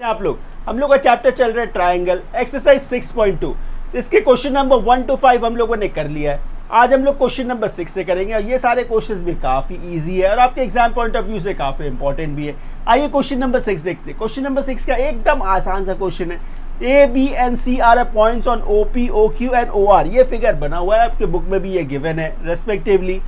आप लोग हम लोग का चैप्टर चल रहा है ट्रायंगल एक्सरसाइज 6.2। इसके क्वेश्चन नंबर 1 to 5 हम लोगों ने कर लिया है। आज हम लोग क्वेश्चन नंबर 6 से करेंगे और ये सारे क्वेश्चंस भी काफी इजी है और आपके एग्जाम पॉइंट ऑफ व्यू से काफी इंपॉर्टेंट भी है। आइए क्वेश्चन नंबर 6 देखते हैं। क्वेश्चन नंबर 6 का एकदम आसान सा क्वेश्चन है। A B and C are points on O P O Q and O R. ये फिगर बना हुआ है, आपके बुक में भी ये गिवन है रेस्पेक्टिवली।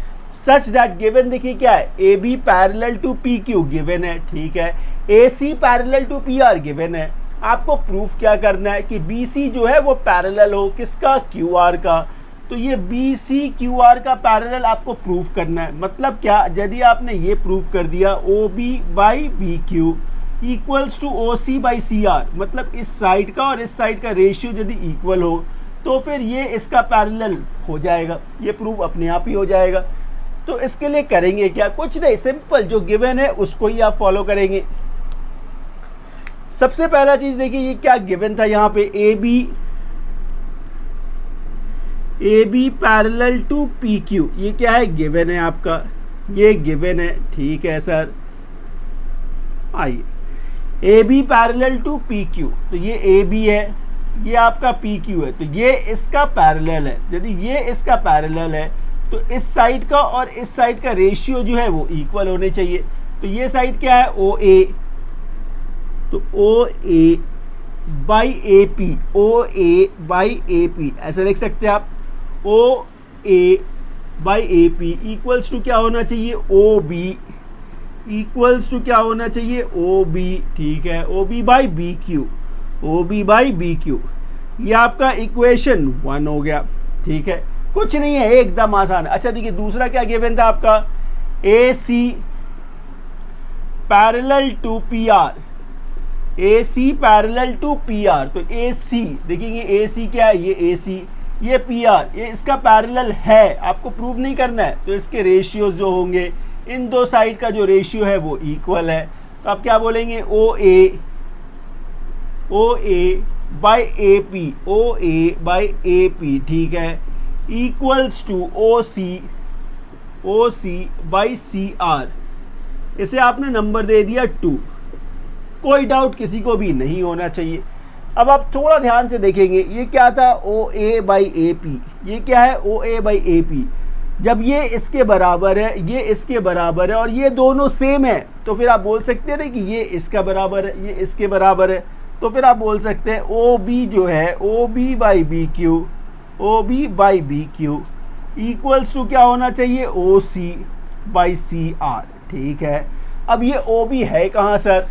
सच दैट गिवन देखिए क्या है, A B parallel to P Q given है, ठीक है। A C parallel to P R given है। आपको प्रूफ क्या करना है कि बी सी जो है वो पैरेलल हो किसका, क्यू आर का। तो ये बी सी क्यू आर का पैरेलल आपको प्रूफ करना है। मतलब क्या, यदि आपने ये प्रूफ कर दिया O B by B Q equals to O C by C R, मतलब इस साइड का और इस साइड का रेशियो यदि इक्वल हो तो फिर ये इसका पैरेलल हो जाएगा। ये प्रूफ अपने आप ही हो जाएगा। तो इसके लिए करेंगे क्या, कुछ नहीं, सिंपल जो गिवन है उसको ही आप फॉलो करेंगे। सबसे पहला चीज देखिए, ये क्या गिवन था यहाँ पे, A B parallel to P Q. ये क्या है, गिवन है आपका, ये गिवन है, ठीक है सर। आइए, A B parallel to P Q, तो ये ए बी है, ये आपका पी क्यू है, तो ये इसका पैरेलल है। यदि ये इसका पैरेलल है तो इस साइड का और इस साइड का रेशियो जो है वो इक्वल होने चाहिए। तो ये साइड क्या है, ओ ए, तो O A by A P, O A by A P ऐसे लिख सकते हैं आप। O A by A P equals to क्या होना चाहिए, ओ बी इक्वल्स टू क्या होना चाहिए, ओ बी, ठीक है। O B by B Q, O B by B Q, ये आपका इक्वेशन 1 हो गया, ठीक है। कुछ नहीं है, एकदम आसान। अच्छा देखिए, दूसरा क्या गिवन था आपका, A C parallel to P R, A C parallel to P R. तो ए सी देखेंगे, ए सी क्या है, ये ए सी, ये पी आर, ये इसका पैरेलल है। आपको प्रूव नहीं करना है, तो इसके रेशियोज जो होंगे, इन दो साइड का जो रेशियो है वो इक्वल है। तो आप क्या बोलेंगे, O A by A P, O A by A P, ठीक है, equals to O C by C R. इसे आपने नंबर दे दिया 2। कोई डाउट किसी को भी नहीं होना चाहिए। अब आप थोड़ा ध्यान से देखेंगे, ये क्या था, ओ ए बाई ए पी, ये क्या है, O A by A P. जब ये इसके बराबर है, ये इसके बराबर है और ये दोनों सेम है, तो फिर आप बोल सकते हैं ना कि ये इसका बराबर है, ये इसके बराबर है। तो फिर आप बोल सकते हैं ओ बी जो है, O B by B Q, O B by B Q equals to क्या होना चाहिए, ओ सी बाई सी आर, ठीक है। अब ये ओ बी है कहाँ सर,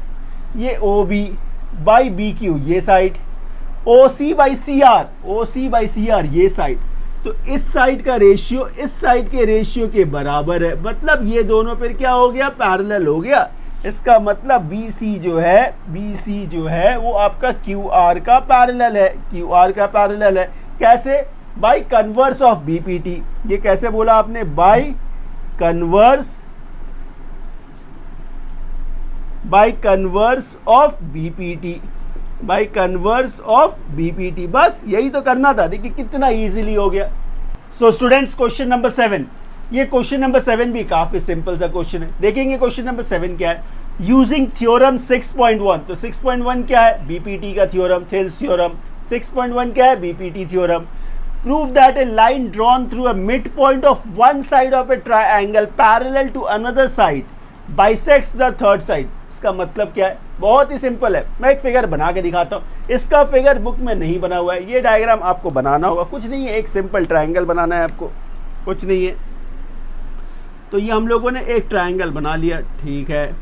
ये O B by B Q ये side, O C by C R, O C by C R ये साइड। तो इस साइड का रेशियो इस साइड के रेशियो के बराबर है, मतलब ये दोनों फिर क्या हो गया, पैरेलल हो गया। इसका मतलब बी सी जो है वो आपका क्यू आर का पैरेलल है, क्यू आर का पैरेलल है। कैसे, by converse of B P T. ये कैसे बोला आपने, by converse of B P T, by converse of B P T. बस यही तो करना था। देखिए कितना इजीली हो गया। सो स्टूडेंट्स, क्वेश्चन नंबर 7, ये क्वेश्चन नंबर 7 भी काफी सिंपल सा क्वेश्चन है। देखेंगे क्वेश्चन नंबर 7 क्या है, यूजिंग थ्योरम 6.1। तो 6.1 क्या है, बीपीटी का थ्योरम, थेल्स थ्योरम। 6.1 क्या है, BPT theorem. Prove that a line drawn through a mid point of one side of a triangle parallel to another side bisects the third side. इसका मतलब क्या है, बहुत ही सिंपल है। मैं एक फिगर बना के दिखाता हूँ। इसका फिगर बुक में नहीं बना हुआ है, ये डायग्राम आपको बनाना होगा। कुछ नहीं है, एक सिंपल ट्रायंगल बनाना है आपको, कुछ नहीं है। तो ये हम लोगों ने एक ट्रायंगल बना लिया, ठीक है।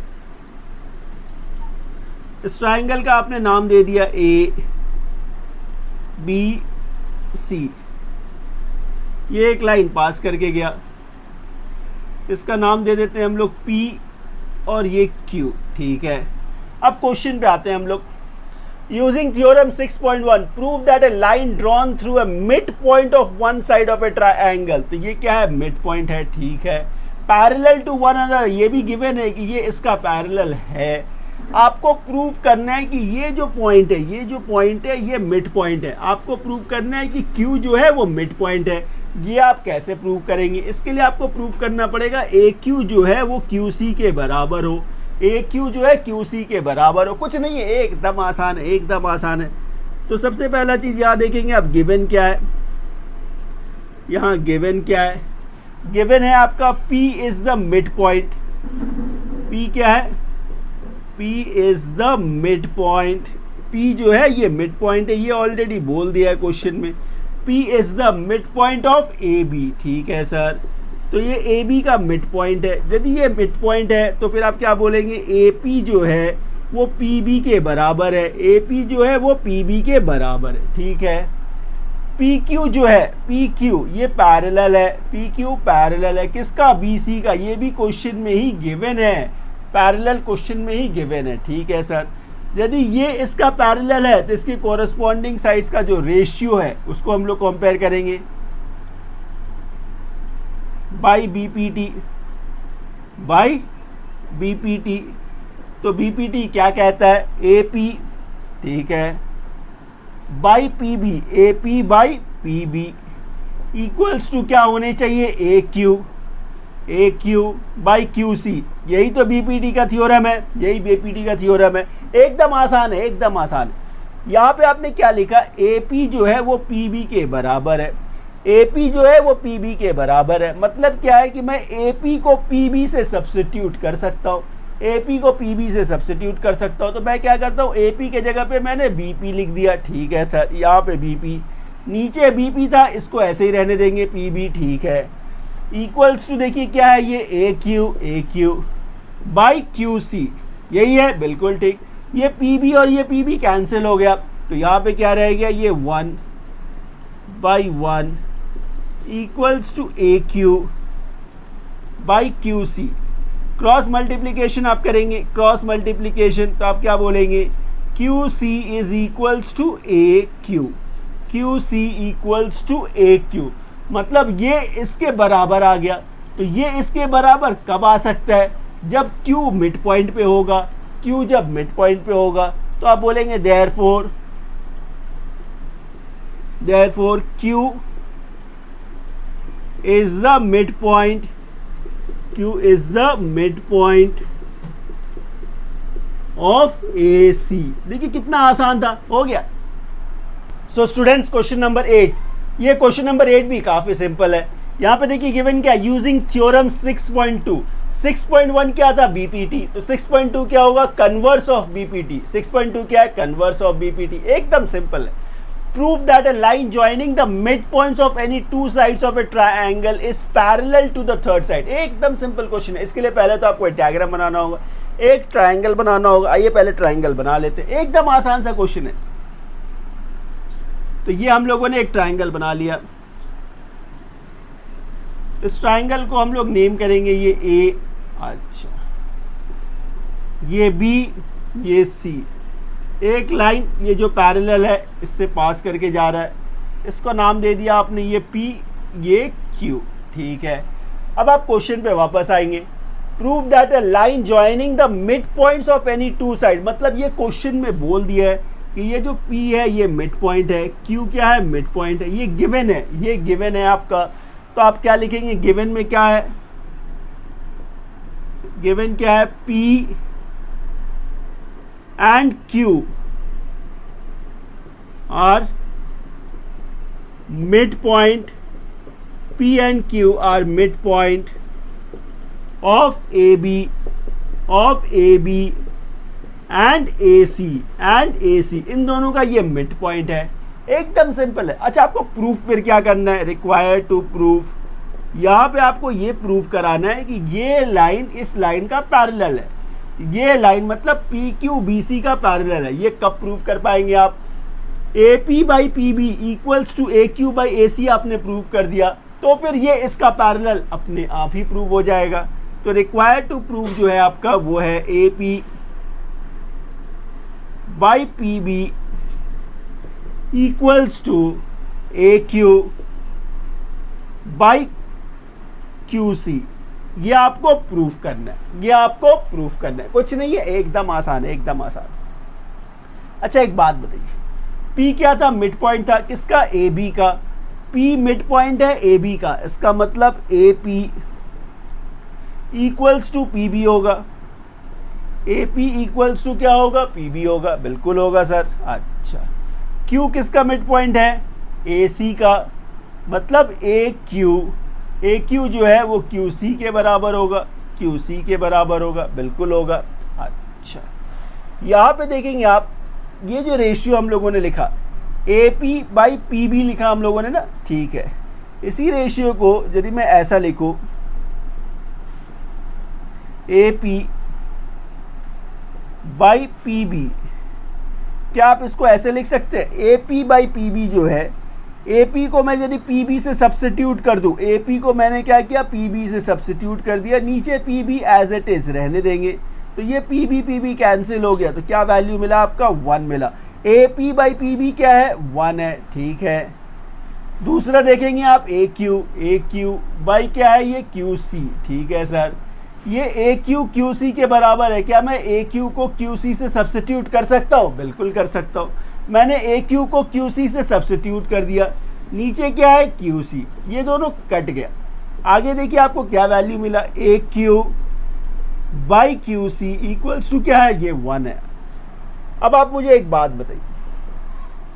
इस ट्रायंगल का आपने नाम दे दिया ए बी सी। ये एक लाइन पास करके गया, इसका नाम दे देते हैं हम लोग पी और ये क्यू, ठीक है। अब क्वेश्चन पे आते हैं हम लोग। Using theorem 6.1 prove that a line drawn through a mid point of one side of a triangle. तो ये क्या है, मिड पॉइंट है, ठीक है। पैरेलल टू वन अनदर, ये भी गिवन है कि ये इसका पैरेलल है। आपको प्रूव करना है कि ये जो पॉइंट है, ये मिड पॉइंट है। आपको प्रूव करना है कि Q जो है वो मिड पॉइंट है। ये आप कैसे प्रूव करेंगे, इसके लिए आपको प्रूव करना पड़ेगा AQ जो है वो QC के बराबर हो। ए क्यू जो है क्यू सी के बराबर हो। कुछ नहीं है, एकदम आसान है, एकदम आसान है। तो सबसे पहला चीज़ यहाँ देखेंगे आप, गिवन क्या है, यहाँ गिवन क्या है, गिवन है आपका P is the mid point. P क्या है, P is the mid point. P जो है ये मिड पॉइंट है, ये ऑलरेडी बोल दिया है क्वेश्चन में। P is the mid point of A B, ठीक है सर। तो ये ए बी का मिड पॉइंट है। यदि ये मिड पॉइंट है तो फिर आप क्या बोलेंगे, ए पी जो है वो पी बी के बराबर है, ए पी जो है वो पी बी के बराबर है, ठीक है। पी क्यू जो है, पी क्यू ये पैरेलल है, पी क्यू पैरेलल है किसका, बी सी का। ये भी क्वेश्चन में ही गिवन है, पैरेलल क्वेश्चन में ही गिवन है, ठीक है सर। यदि ये इसका पैरेलल है तो इसकी कोरस्पॉन्डिंग साइड्स का जो रेशियो है उसको हम लोग कंपेयर करेंगे बाई बीपीटी, बाई बीपीटी। तो बीपीटी क्या कहता है, एपी, ठीक है, by PB, AP by PB equals to क्या होने चाहिए, A Q by Q C. यही तो बीपीटी का थ्योरम है, यही बीपीटी का थ्योरम है। एकदम आसान है, एकदम आसान है। यहाँ पे आपने क्या लिखा, एपी जो है वो पीबी के बराबर है, एपी जो है वो पीबी के बराबर है। मतलब क्या है कि मैं एपी को पीबी से सब्स्टिट्यूट कर सकता हूँ, एपी को पीबी से सब्स्टिट्यूट कर सकता हूँ। तो मैं क्या करता हूँ, एपी के जगह पे मैंने बीपी लिख दिया, ठीक है सर। यहाँ पे बीपी, नीचे बीपी था, इसको ऐसे ही रहने देंगे पीबी, ठीक है। इक्वल्स टू देखिए क्या है ये, ए क्यू बाई क्यू सी, यही है, बिल्कुल ठीक। ये पीबी और ये पीबी कैंसिल हो गया, तो यहाँ पे क्या रह गया, ये 1 by 1 equals to A Q by Q C. Cross multiplication आप करेंगे, क्रॉस मल्टीप्लीकेशन, तो आप क्या बोलेंगे, Q C is equals to A Q C equals to A Q. मतलब ये इसके बराबर आ गया। तो ये इसके बराबर कब आ सकता है, जब Q मिड पॉइंट पे होगा। Q जब मिड पॉइंट पे होगा तो आप बोलेंगे therefore Q is the midpoint, Q is the midpoint of AC। देखिए कितना आसान था, हो गया। सो स्टूडेंट्स, क्वेश्चन नंबर 8, ये क्वेश्चन नंबर 8 भी काफी सिंपल है। यहाँ पे देखिए गिवन क्या, यूजिंग थ्योरम 6.2। 6.1 क्या था, बीपीटी। तो 6.2 क्या होगा, कन्वर्स ऑफ बीपीटी। 6.2 क्या है, कन्वर्स ऑफ बीपीटी। एकदम सिंपल है। Prove that a line joining the mid points of any two sides of a triangle is parallel to the third side. एकदम सिंपल क्वेश्चन है। इसके लिए पहले तो आपको एक डायग्राम बनाना होगा, एक ट्रायंगल बनाना होगा। आइए पहले ट्रायंगल बना लेते हैं, एकदम आसान सा क्वेश्चन है। तो ये हम लोगों ने एक ट्रायंगल बना लिया। इस ट्रायंगल को हम लोग नेम करेंगे ये ए, अच्छा ये बी, ये सी। एक लाइन ये जो पैरेलल है इससे पास करके जा रहा है, इसको नाम दे दिया आपने ये पी, ये क्यू, ठीक है। अब आप क्वेश्चन पे वापस आएंगे। Prove that a line joining the mid points of any to side. मतलब ये क्वेश्चन में बोल दिया है कि ये जो P है ये मिड पॉइंट है, Q क्या है, मिड पॉइंट है। ये गिवन है, ये गिवन है आपका। तो आप क्या लिखेंगे, गिवन में क्या है, गिवन क्या है, P and Q are mid point, P and Q are mid point of A B and A C. इन दोनों का ये मिड पॉइंट है। एकदम सिंपल है। अच्छा, आपको प्रूफ फिर क्या करना है, रिक्वायर टू प्रूफ। यहाँ पे आपको ये प्रूफ कराना है कि ये लाइन इस लाइन का पैरेलल है। ये लाइन मतलब पी क्यू बी सी का पैरेलल है। ये कब प्रूफ कर पाएंगे आप, A P by P B equals to A Q by A C आपने प्रूफ कर दिया, तो फिर ये इसका पैरेलल अपने आप ही प्रूव हो जाएगा। तो रिक्वायर टू प्रूफ जो है आपका वो है A P by P B equals to A Q by Q C. ये आपको प्रूफ करना है, ये आपको प्रूफ करना है। कुछ नहीं है, एकदम आसान है, एकदम आसान। अच्छा एक बात बताइए, P क्या था, मिड पॉइंट था किसका, ए बी का। P मिड पॉइंट है ए बी का, इसका मतलब A P equals to P B होगा। ए पी इक्वल्स टू क्या होगा, पी बी होगा, बिल्कुल होगा सर। अच्छा, क्यू किसका मिड पॉइंट है, ए सी का, मतलब ए क्यू जो है वो क्यू सी के बराबर होगा, क्यू सी के बराबर होगा, बिल्कुल होगा। अच्छा, यहाँ पे देखेंगे आप, ये जो रेशियो हम लोगों ने लिखा A P by P B लिखा हम लोगों ने ना, ठीक है। इसी रेशियो को यदि मैं ऐसा लिखूं, A P by P B, क्या आप इसको ऐसे लिख सकते हैं, A P by P B जो है, ए पी को मैं यदि पी बी से सब्स्टिट्यूट कर दूं, ए पी को मैंने क्या किया, पी बी से सब्स्टिट्यूट कर दिया, नीचे P B as it is रहने देंगे, तो ये पी बी कैंसिल हो गया, तो क्या वैल्यू मिला आपका, 1 मिला। A P by P B क्या है, 1 है, ठीक है। दूसरा देखेंगे आप, ए क्यू बाई क्या है, ये क्यू सी, ठीक है सर। ये ए क्यू सी के बराबर है, क्या मैं ए क्यू को क्यू सी से सब्स्टिट्यूट कर सकता हूँ, बिल्कुल कर सकता हूँ। मैंने ए क्यू को क्यू सी से सब्स्टिट्यूट कर दिया, नीचे क्या है, क्यू सी, ये दोनों कट गया। आगे देखिए आपको क्या वैल्यू मिला, A Q by Q C equals to क्या है, ये 1 है। अब आप मुझे एक बात बताइए,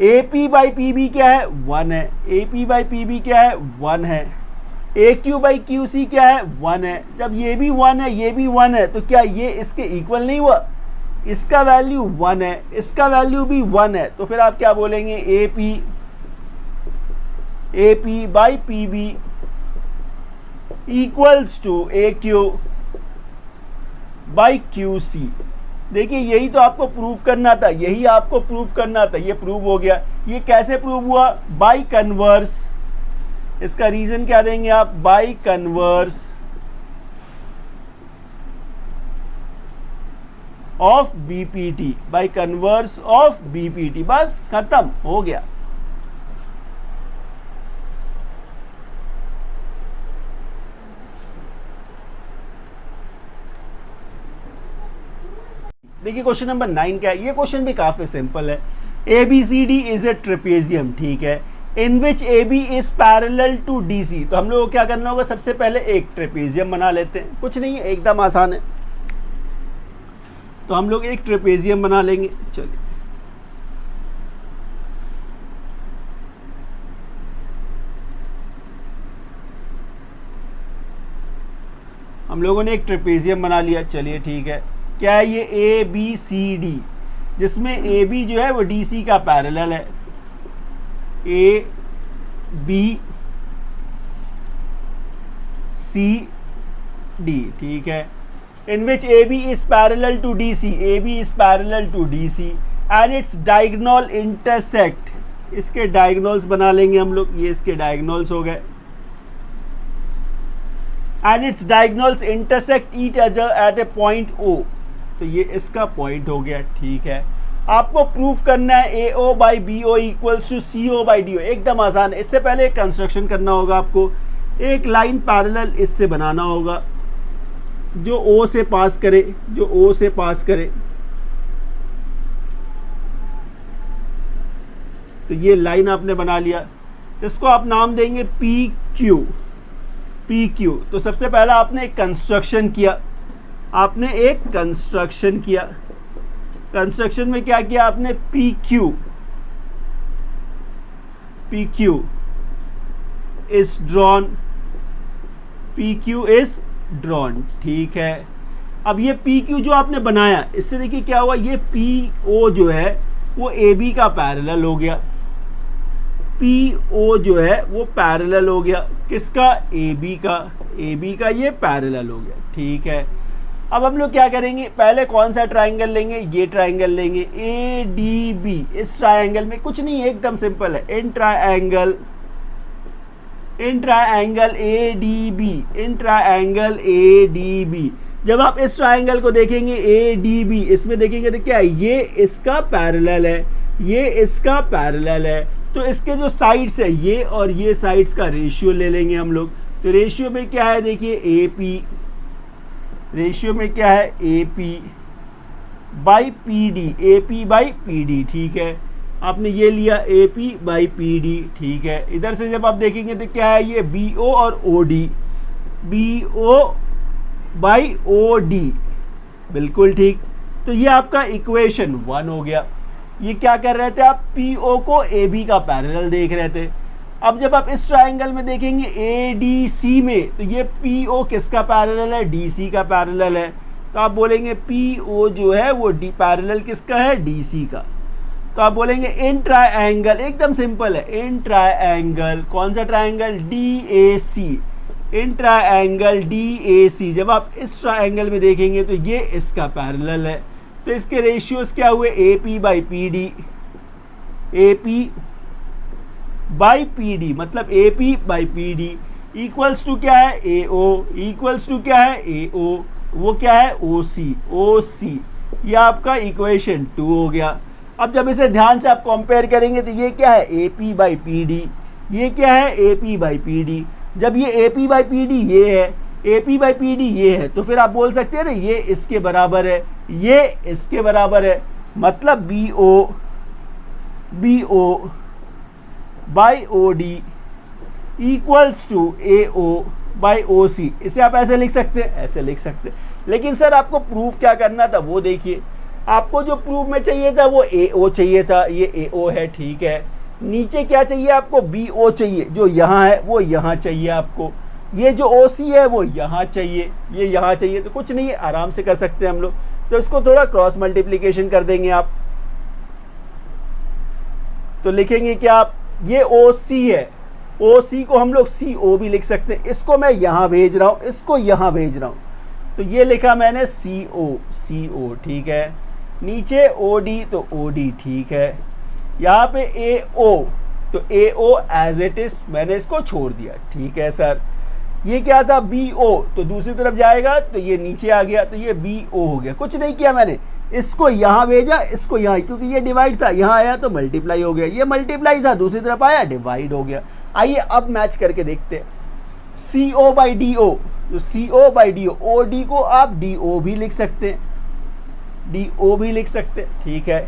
A P by P B क्या है, 1 है, A P by P B क्या है, 1 है, A Q by Q C क्या है, 1 है। जब ये भी 1 है, ये भी 1 है, तो क्या ये इसके इक्वल नहीं हुआ, इसका वैल्यू 1 है, इसका वैल्यू भी 1 है, तो फिर आप क्या बोलेंगे, A P by P B equals to A Q by Q C. देखिए यही तो आपको प्रूव करना था, यही आपको प्रूव करना था, ये प्रूव हो गया। ये कैसे प्रूव हुआ, बाई कन्वर्स। इसका रीजन क्या देंगे आप, by converse of BPT, by converse of BPT, बस खत्म हो गया। देखिए क्वेश्चन नंबर 9 क्या है, ये क्वेश्चन भी काफी सिंपल है। A B C D is a trapezium, ठीक है, in which A B is parallel to D C. तो हम लोग को क्या करना होगा, सबसे पहले एक ट्रेपेजियम बना लेते हैं, कुछ नहीं है, एकदम आसान है। तो हम लोग एक ट्रेपेजियम बना लेंगे, चलिए। हम लोगों ने एक ट्रेपेजियम बना लिया, चलिए ठीक है। क्या है ये, ए बी सी डी, जिसमें ए बी जो है वो डी सी का पैरेलल है, ए बी सी डी, ठीक है। In which A B is parallel to D C, A B is parallel to D C and its diagonal intersect. इसके diagonals बना लेंगे हम लोग, ये इसके डायगोनल्स हो गए। And its diagonals intersect each other at a point O, तो ये इसका पॉइंट हो गया, ठीक है। आपको प्रूफ करना है A O by B O equals to C O by D O, एकदम आसान है। इससे पहले एक कंस्ट्रक्शन करना होगा आपको, एक लाइन पैरेलल इससे बनाना होगा जो ओ से पास करे, जो ओ से पास करे। तो ये लाइन आपने बना लिया, इसको आप नाम देंगे पी क्यू, पी क्यू। तो सबसे पहला आपने एक कंस्ट्रक्शन किया, आपने एक कंस्ट्रक्शन किया, कंस्ट्रक्शन में क्या किया आपने, P Q is drawn, P Q is drawn, ठीक है। अब ये पी क्यू जो आपने बनाया, इससे देखिए क्या हुआ, ये पी ओ जो है वो ए बी का पैरेलल हो गया, पी ओ जो है वो पैरेलल हो गया किसका, ए बी का ये पैरेलल हो गया, ठीक है। अब हम लोग क्या करेंगे, पहले कौन सा ट्राइंगल लेंगे, ये ट्राइंगल लेंगे ए डी बी। इस ट्राइंगल में कुछ नहीं है, एकदम सिंपल है, in triangle A D B, in triangle A D B. जब आप इस ट्राइंगल को देखेंगे ए डी बी, इसमें देखेंगे तो क्या है, ये इसका पैरेलल है, ये इसका पैरेलल है। तो इसके जो साइड्स है, ये और ये साइड्स का रेशियो ले लेंगे हम लोग। तो रेशियो में क्या है, देखिए ए पी, रेशियो में क्या है, A P by P D, A P by P D, ठीक है। आपने ये लिया ए पी बाई पी डी, ठीक है। इधर से जब आप देखेंगे तो क्या है, ये बी ओ और O D, B O by O D, बिल्कुल ठीक। तो ये आपका इक्वेशन 1 हो गया। ये क्या कर रहे थे आप, PO को AB का पैरेलल देख रहे थे। अब जब आप इस ट्राइंगल में देखेंगे ADC में, तो ये PO किसका पैरेलल है, DC का पैरेलल है। तो आप बोलेंगे PO जो है वो पैरेलल किसका है, DC का। तो आप बोलेंगे इन ट्राइंगल, एकदम सिंपल है, इन ट्राइंगल, कौन सा triangle, DAC, in triangle DAC। जब आप इस ट्राइंगल में देखेंगे तो ये इसका पैरेलल है। तो इसके रेशियोज क्या हुए, AP by PD, AP by PD, मतलब AP by PD equals to क्या है, AO, इक्वल्स टू क्या है, AO, वो क्या है, OC। ये आपका इक्वेशन 2 हो गया। अब जब इसे ध्यान से आप कंपेयर करेंगे तो ये क्या है, AP बाई PD, ये क्या है, AP बाई PD। जब ये AP बाई PD ये है, AP बाई PD ये है, तो फिर आप बोल सकते हैं ना ये इसके बराबर है, ये इसके बराबर है, मतलब BO by OD equals to AO by OC। इसे आप ऐसे लिख सकते हैं, ऐसे लिख सकते हैं। लेकिन सर आपको प्रूफ क्या करना था वो देखिए, आपको जो प्रूफ में चाहिए था वो AO चाहिए था, ये AO है, ठीक है। नीचे क्या चाहिए आपको, BO चाहिए, जो यहाँ है वो यहाँ चाहिए आपको। ये जो OC है वो यहाँ चाहिए, ये यहाँ चाहिए। तो कुछ नहीं है, आराम से कर सकते हैं हम लोग। तो इसको थोड़ा क्रॉस मल्टीप्लिकेशन कर देंगे आप, तो लिखेंगे क्या आप, ये OC है, OC को हम लोग CO भी लिख सकते हैं। इसको मैं यहाँ भेज रहा हूँ, इसको यहाँ भेज रहा हूँ, तो ये लिखा मैंने CO, ठीक है। नीचे OD तो OD, ठीक है। यहाँ पे AO तो AO एज इट इज मैंने इसको छोड़ दिया, ठीक है सर। ये क्या था, BO, तो दूसरी तरफ जाएगा तो ये नीचे आ गया, तो ये BO हो गया। कुछ नहीं किया मैंने, इसको यहाँ भेजा, इसको यहाँ, क्योंकि ये डिवाइड था, यहाँ आया तो मल्टीप्लाई हो गया, ये मल्टीप्लाई था, दूसरी तरफ आया डिवाइड हो गया। आइए अब मैच करके देखते हैं। CO बाई DO, तो CO बाई DO, OD को आप DO भी लिख सकते हैं, DO भी लिख सकते हैं, ठीक है।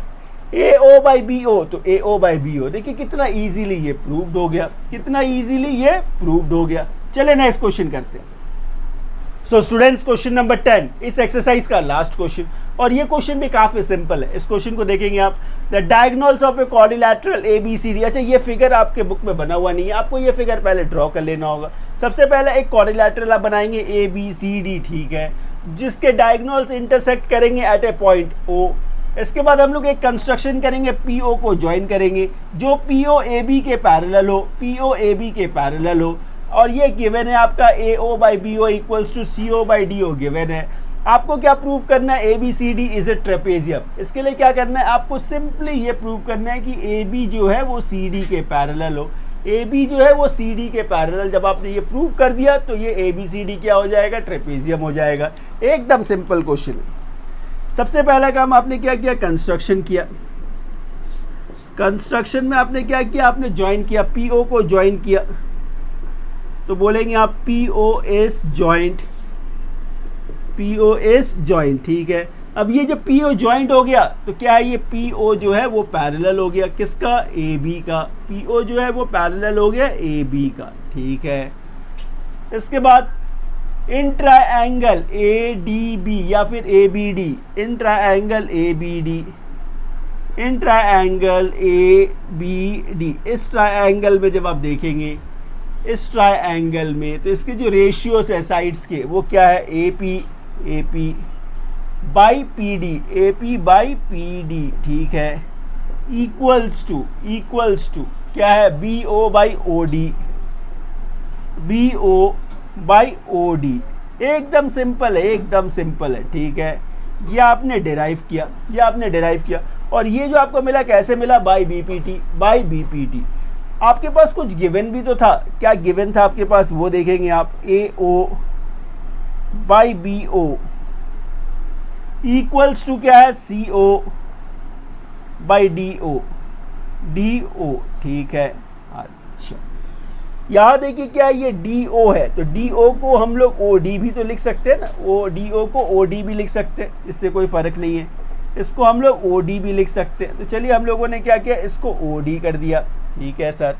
AO बाई BO, तो AO बाई BO। देखिए कितना इजीली ये प्रूव्ड हो गया, कितना इजीली ये प्रूव्ड हो गया। चले नेक्स्ट क्वेश्चन करते हैं। सो स्टूडेंट्स, क्वेश्चन नंबर 10 इस एक्सरसाइज का लास्ट क्वेश्चन, और ये क्वेश्चन भी काफी सिंपल है। इस क्वेश्चन को देखेंगे आप, the diagonals of A quadrilateral ABCD। अच्छा, ये फिगर आपके बुक में बना हुआ नहीं है, आपको ये फिगर पहले ड्रॉ कर लेना होगा। सबसे पहले एक क्वाड्रिलैटरल आप बनाएंगे ABCD, ठीक है, जिसके डायगोनल्स इंटरसेक्ट करेंगे एट ए पॉइंट O। इसके बाद हम लोग एक कंस्ट्रक्शन करेंगे, PO को ज्वाइन करेंगे, जो PO AB के पैरेलल हो, PO AB के पैरेलल हो। और ये गिवन है आपका AO by BO equals to CO by DO given है। आपको क्या प्रूव करना है, ABCD इज ए ट्रेपेजियम। इसके लिए क्या करना है, आपको सिंपली ये प्रूव करना है कि AB जो है वो CD के पैरेलल हो, AB जो है वो CD के पैरेलल। जब आपने ये प्रूव कर दिया तो ये ABCD क्या हो जाएगा, ट्रेपेजियम हो जाएगा। एकदम सिंपल क्वेश्चन। सबसे पहला काम आपने क्या किया, कंस्ट्रक्शन किया। कंस्ट्रक्शन में आपने क्या किया, आपने ज्वाइन किया, PO को ज्वाइन किया, तो बोलेंगे आप POS जॉइंट, POS जॉइंट, ठीक है। अब ये जब PO जॉइंट हो गया तो क्या है, ये PO जो है वो पैरेलल हो गया किसका, AB का। PO जो है वो पैरेलल हो गया AB का, ठीक है। इसके बाद इन ट्रायंगल ADB या फिर ABD, in triangle ABD, in triangle ABD, इस ट्रायंगल में जब आप देखेंगे, इस ट्रायंगल में, तो इसके जो रेशियोज है साइड्स के वो क्या है, AP by PD, AP by PD, ठीक है, इक्वल्स टू क्या है, BO by OD, BO by OD। एकदम सिंपल है, एकदम सिंपल है, ठीक है। ये आपने डिराइव किया, और ये जो आपको मिला कैसे मिला, बाई BPT। आपके पास कुछ गिवन भी तो था, क्या गिवन था आपके पास वो देखेंगे आप, AO by BO equals to क्या है, CO बाई DO, ठीक है। अच्छा, यहाँ देखिए क्या है, ये DO है, तो DO को हम लोग OD भी तो लिख सकते हैं ना, DO को OD भी लिख सकते हैं, इससे कोई फ़र्क नहीं है। इसको हम लोग OD भी लिख सकते हैं। तो चलिए हम लोगों ने क्या किया, इसको OD कर दिया, ठीक है सर।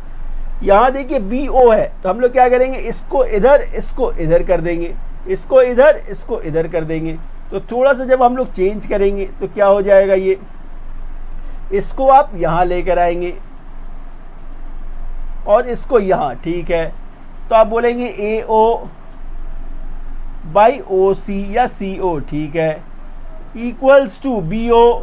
यहाँ देखिए BO है, तो हम लोग क्या करेंगे, इसको इधर कर देंगे, इसको इधर कर देंगे। तो थोड़ा सा जब हम लोग चेंज करेंगे तो क्या हो जाएगा, ये इसको आप यहाँ लेकर आएंगे और इसको यहाँ, ठीक है। तो आप बोलेंगे ए ओ बाई ओ सी या सी ओ, ठीक है, equals to B O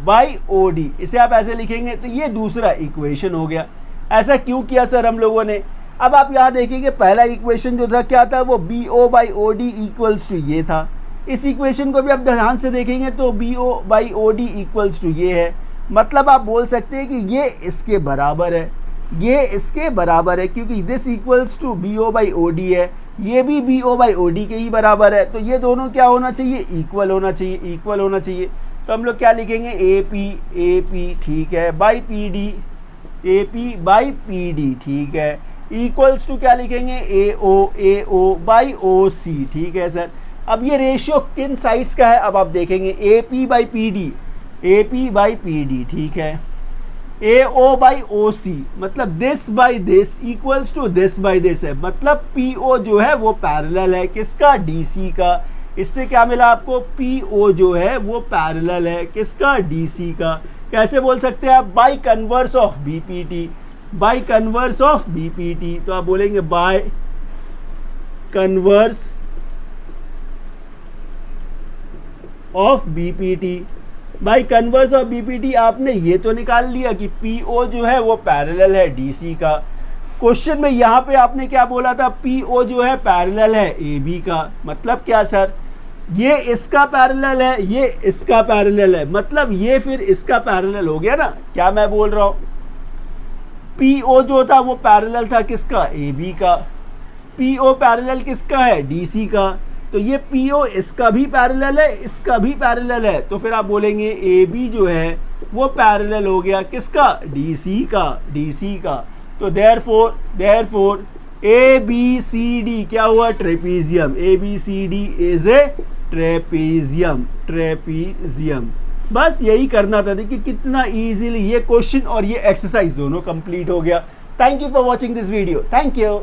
by O D. इसे आप ऐसे लिखेंगे तो ये दूसरा इक्वेशन हो गया। ऐसा क्यों किया सर हम लोगों ने? अब आप यहाँ देखेंगे पहला इक्वेशन जो था क्या था, वो B O by O D equals to ये था। इस इक्वेशन को भी आप ध्यान से देखेंगे तो B O by O D equals to ये है। मतलब आप बोल सकते हैं कि ये इसके बराबर है, ये इसके बराबर है, क्योंकि this equals to B O by O D है, ये भी B O by O D के ही बराबर है। तो ये दोनों क्या होना चाहिए, इक्वल होना चाहिए, इक्वल होना चाहिए। तो हम लोग क्या लिखेंगे, ए पी, ठीक है, by P D, A P by P D, ठीक है, इक्वल्स टू क्या लिखेंगे, ए ओ बाई ओ सी, ठीक है सर। अब ये रेशियो किन साइड्स का है, अब आप देखेंगे A P by P D, A P by P D, ठीक है, A O by O C, मतलब this by this equals to this by this है। मतलब पी ओ जो है वो पैरेलल है किसका, डी सी का। इससे क्या मिला आपको, पी ओ जो है वो पैरेलल है किसका, डी सी का। कैसे बोल सकते हैं आप, by converse of B P T, by converse of B P T. तो आप बोलेंगे by converse of B P T. By converse of B P T आपने ये तो निकाल लिया कि पी ओ जो है वो पैरेलल है डी सी का। क्वेश्चन में यहाँ पे आपने क्या बोला था, पी ओ जो है पैरेलल है ए बी का। मतलब क्या सर, ये इसका पैरेलल है, ये इसका पैरेलल है, मतलब ये फिर इसका पैरेलल हो गया ना। क्या मैं बोल रहा हूँ, पी ओ जो था वो पैरेलल था किसका, ए बी का। पी ओ पैरेलल किसका है, डी सी का। तो ये पी ओ इसका भी पैरेलल है, इसका भी पैरेलल है। तो फिर आप बोलेंगे ए बी जो है वो पैरेलल हो गया किसका, डी सी का, डी सी का। तो therefore A B C D क्या हुआ, trapezium. A B C D is a trapezium, trapezium. बस यही करना था। देखिए कितना इजीली ये क्वेश्चन और ये एक्सरसाइज दोनों कंप्लीट हो गया। Thank you for watching this video, thank you.